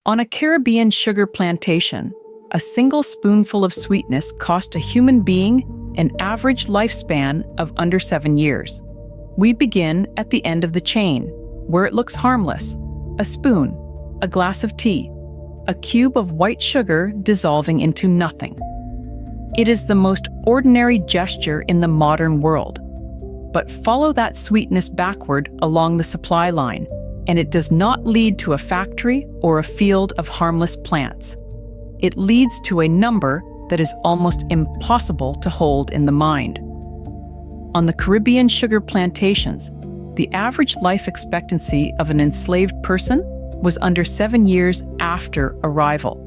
On a Caribbean sugar plantation, a single spoonful of sweetness cost a human being an average lifespan of under 7 years. We begin at the end of the chain, where it looks harmless. A spoon, a glass of tea, a cube of white sugar dissolving into nothing. It is the most ordinary gesture in the modern world. But follow that sweetness backward along the supply line, and it does not lead to a factory or a field of harmless plants. It leads to a number that is almost impossible to hold in the mind. On the Caribbean sugar plantations, the average life expectancy of an enslaved person was under 7 years after arrival.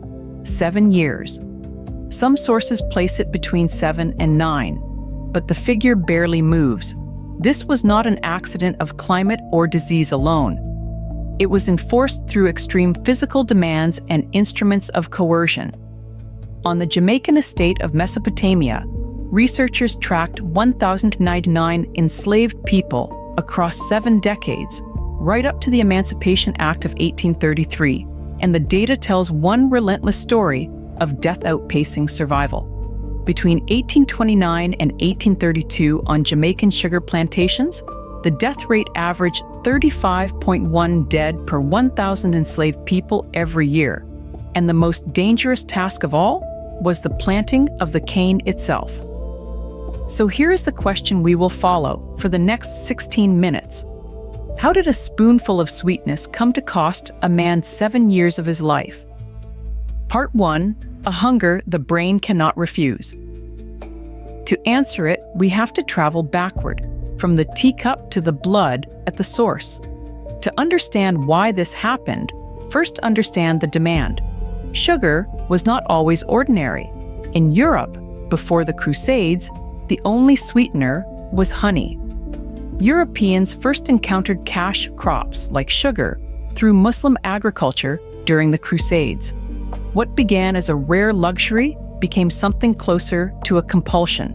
7 years. Some sources place it between 7 and 9, but the figure barely moves. This was not an accident of climate or disease alone. It was enforced through extreme physical demands and instruments of coercion. On the Jamaican estate of Mesopotamia, researchers tracked 1,099 enslaved people across 7 decades, right up to the Emancipation Act of 1833, and the data tells one relentless story of death outpacing survival. Between 1829 and 1832 on Jamaican sugar plantations, the death rate averaged 35.1 dead per 1,000 enslaved people every year. And the most dangerous task of all was the planting of the cane itself. So here is the question we will follow for the next 16 minutes. How did a spoonful of sweetness come to cost a man 7 years of his life? Part 1, a hunger the brain cannot refuse. To answer it, we have to travel backward, from the teacup to the blood at the source. To understand why this happened, first understand the demand. Sugar was not always ordinary. In Europe, before the Crusades, the only sweetener was honey. Europeans first encountered cash crops like sugar through Muslim agriculture during the Crusades. What began as a rare luxury became something closer to a compulsion.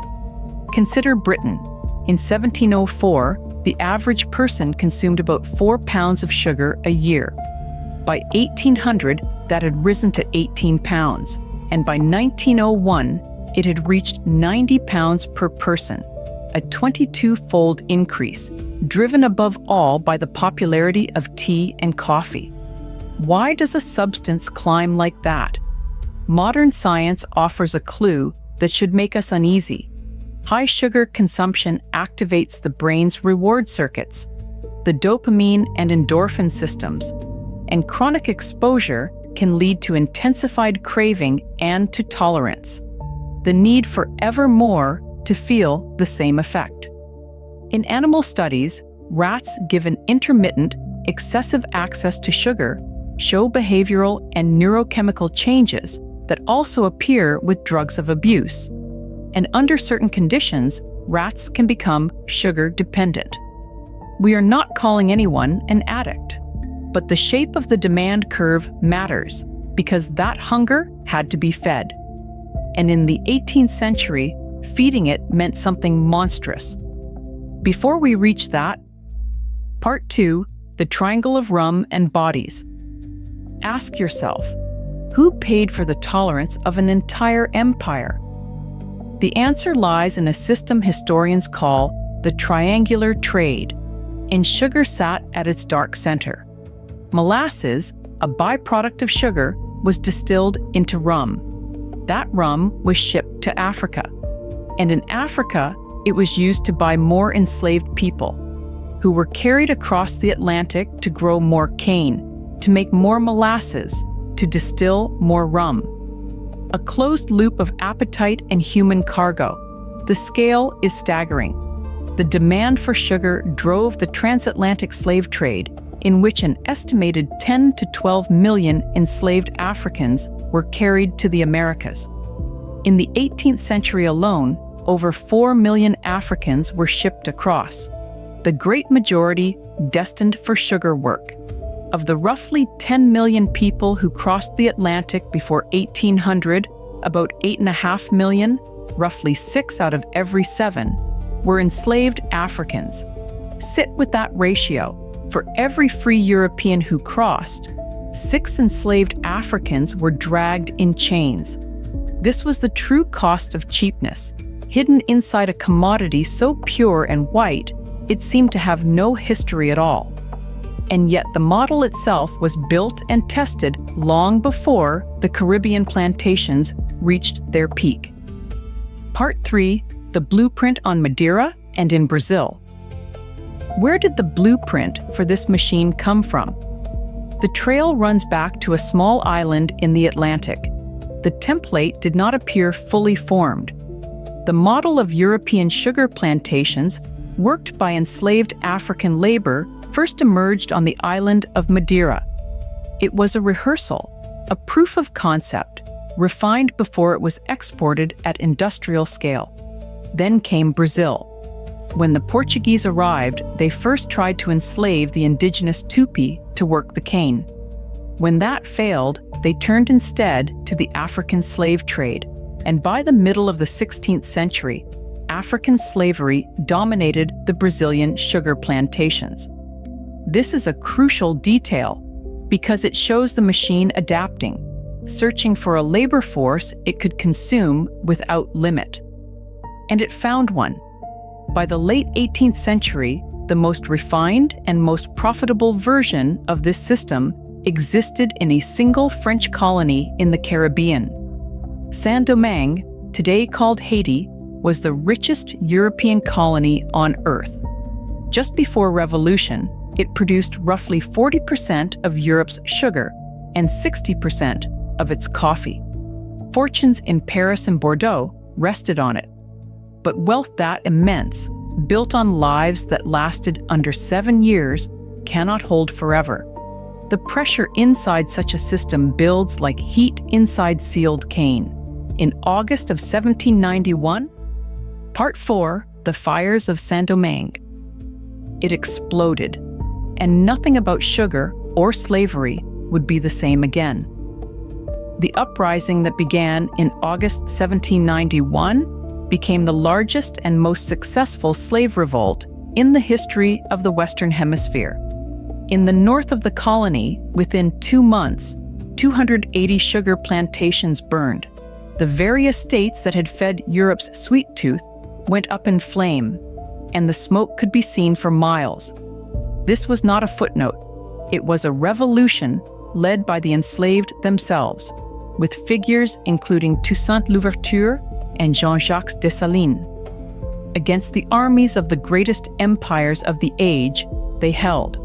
Consider Britain. In 1704, the average person consumed about 4 pounds of sugar a year. By 1800, that had risen to 18 pounds, and by 1901, it had reached 90 pounds per person, a 22-fold increase, driven above all by the popularity of tea and coffee. Why does a substance climb like that? Modern science offers a clue that should make us uneasy. High sugar consumption activates the brain's reward circuits, the dopamine and endorphin systems, and chronic exposure can lead to intensified craving and to tolerance, the need for ever more to feel the same effect. In animal studies, rats given intermittent, excessive access to sugar show behavioral and neurochemical changes that also appear with drugs of abuse. And under certain conditions, rats can become sugar dependent. We are not calling anyone an addict, but the shape of the demand curve matters because that hunger had to be fed. And in the 18th century, feeding it meant something monstrous. Before we reach that, Part 2, the triangle of rum and bodies. Ask yourself, who paid for the tolerance of an entire empire? The answer lies in a system historians call the triangular trade, and sugar sat at its dark center. Molasses, a byproduct of sugar, was distilled into rum. That rum was shipped to Africa. And in Africa, it was used to buy more enslaved people, who were carried across the Atlantic to grow more cane, to make more molasses, to distill more rum. A closed loop of appetite and human cargo. The scale is staggering. The demand for sugar drove the transatlantic slave trade, in which an estimated 10 to 12 million enslaved Africans were carried to the Americas. In the 18th century alone, over 4 million Africans were shipped across, the great majority destined for sugar work. Of the roughly 10 million people who crossed the Atlantic before 1800, about 8.5 million, roughly 6 out of every 7, were enslaved Africans. Sit with that ratio. For every free European who crossed, 6 enslaved Africans were dragged in chains. This was the true cost of cheapness, hidden inside a commodity so pure and white it seemed to have no history at all. And yet the model itself was built and tested long before the Caribbean plantations reached their peak. Part 3. The blueprint on Madeira and in Brazil. Where did the blueprint for this machine come from? The trail runs back to a small island in the Atlantic. The template did not appear fully formed. The model of European sugar plantations, worked by enslaved African labor, first emerged on the island of Madeira. It was a rehearsal, a proof of concept, refined before it was exported at industrial scale. Then came Brazil. When the Portuguese arrived, they first tried to enslave the indigenous Tupi to work the cane. When that failed, they turned instead to the African slave trade, and by the middle of the 16th century, African slavery dominated the Brazilian sugar plantations. This is a crucial detail because it shows the machine adapting, searching for a labor force it could consume without limit. And it found one. By the late 18th century, the most refined and most profitable version of this system existed in a single French colony in the Caribbean. Saint-Domingue, today called Haiti, was the richest European colony on Earth. Just before revolution, it produced roughly 40% of Europe's sugar and 60% of its coffee. Fortunes in Paris and Bordeaux rested on it. But wealth that immense, built on lives that lasted under 7 years, cannot hold forever. The pressure inside such a system builds like heat inside sealed cane. In August of 1791, Part 4, the Fires of Saint-Domingue. It exploded, and nothing about sugar or slavery would be the same again. The uprising that began in August 1791 became the largest and most successful slave revolt in the history of the Western Hemisphere. In the north of the colony, within 2 months, 280 sugar plantations burned. The very estates that had fed Europe's sweet tooth went up in flame, and the smoke could be seen for miles. This was not a footnote. It was a revolution led by the enslaved themselves, with figures including Toussaint Louverture and Jean-Jacques Dessalines. Against the armies of the greatest empires of the age they held.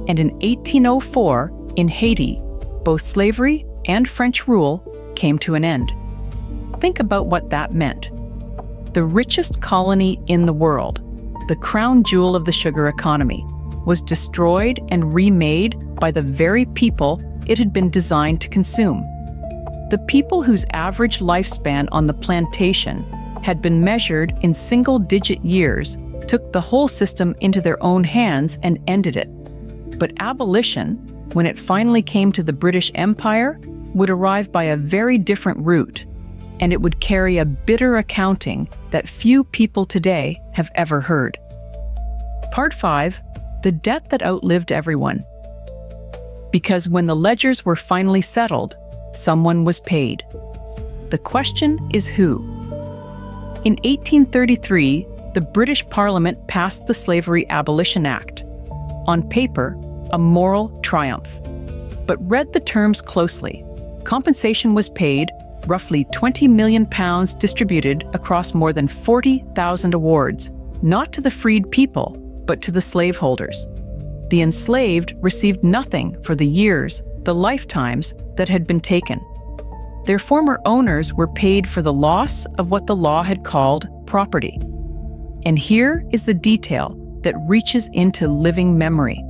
And in 1804, in Haiti, both slavery and French rule came to an end. Think about what that meant. The richest colony in the world, the crown jewel of the sugar economy, was destroyed and remade by the very people it had been designed to consume. The people whose average lifespan on the plantation had been measured in single-digit years took the whole system into their own hands and ended it. But abolition, when it finally came to the British Empire, would arrive by a very different route, and it would carry a bitter accounting that few people today have ever heard. Part 5, the debt that outlived everyone. Because when the ledgers were finally settled, someone was paid. The question is who? In 1833, the British Parliament passed the Slavery Abolition Act. On paper, a moral triumph. But read the terms closely. Compensation was paid, roughly £20 million distributed across more than 40,000 awards, not to the freed people, but to the slaveholders. The enslaved received nothing for the years, the lifetimes, that had been taken. Their former owners were paid for the loss of what the law had called property. And here is the detail that reaches into living memory.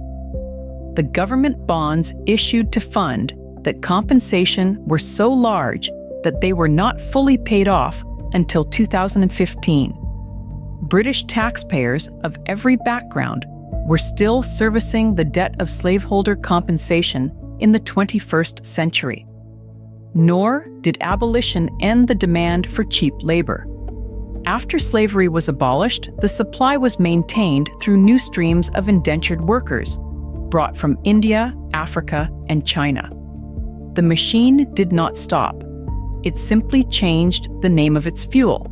The government bonds issued to fund that compensation were so large that they were not fully paid off until 2015. British taxpayers of every background were still servicing the debt of slaveholder compensation in the 21st century. Nor did abolition end the demand for cheap labor. After slavery was abolished, the supply was maintained through new streams of indentured workers. brought from India, Africa, and China. The machine did not stop. It simply changed the name of its fuel.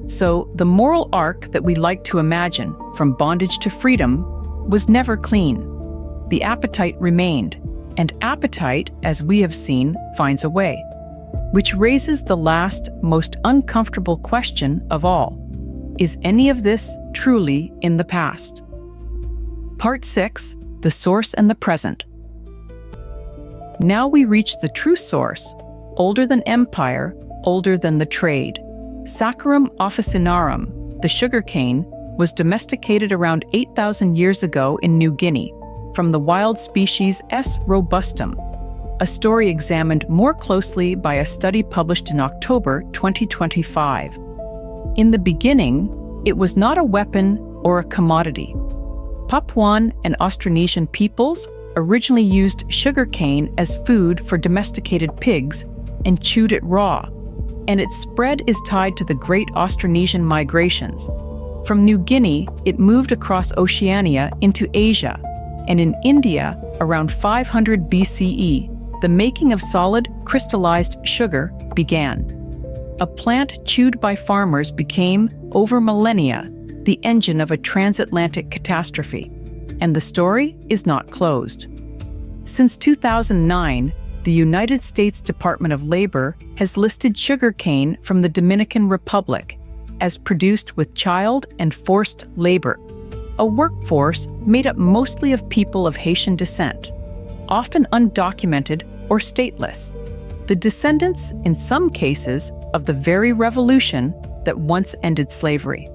So the moral arc that we like to imagine, from bondage to freedom, was never clean. The appetite remained, and appetite, as we have seen, finds a way. Which raises the last, most uncomfortable question of all. Is any of this truly in the past? Part 6, The Source and the Present. Now we reach the true source, older than empire, older than the trade. Saccharum officinarum, the sugarcane, was domesticated around 8,000 years ago in New Guinea, from the wild species S. robustum, a story examined more closely by a study published in October 2025. In the beginning, it was not a weapon or a commodity. Papuan and Austronesian peoples originally used sugarcane as food for domesticated pigs and chewed it raw, and its spread is tied to the Great Austronesian migrations. From New Guinea, it moved across Oceania into Asia, and in India, around 500 BCE, the making of solid, crystallized sugar began. A plant chewed by farmers became, over millennia, the engine of a transatlantic catastrophe, and the story is not closed. Since 2009, the United States Department of Labor has listed sugarcane from the Dominican Republic as produced with child and forced labor, a workforce made up mostly of people of Haitian descent, often undocumented or stateless, the descendants, in some cases, of the very revolution that once ended slavery.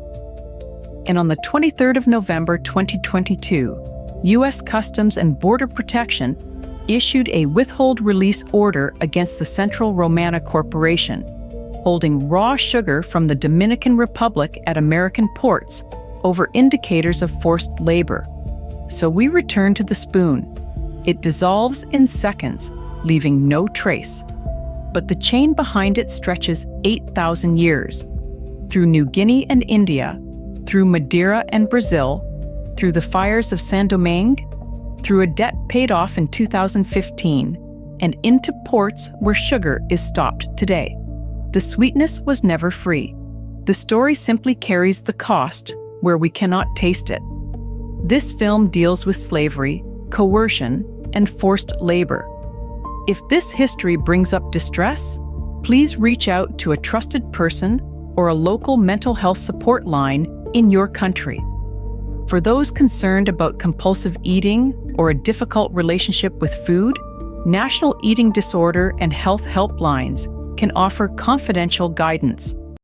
And on the 23rd of November 2022, U.S. Customs and Border Protection issued a withhold release order against the Central Romana Corporation, holding raw sugar from the Dominican Republic at American ports over indicators of forced labor. So we return to the spoon. It dissolves in seconds, leaving no trace. But the chain behind it stretches 8,000 years, through New Guinea and India, through Madeira and Brazil, through the Fires of Saint-Domingue, through a debt paid off in 2015, and into ports where sugar is stopped today. The sweetness was never free. The story simply carries the cost where we cannot taste it. This film deals with slavery, coercion, and forced labor. If this history brings up distress, please reach out to a trusted person or a local mental health support line in your country. For those concerned about compulsive eating or a difficult relationship with food, National Eating Disorder and Health Helplines can offer confidential guidance.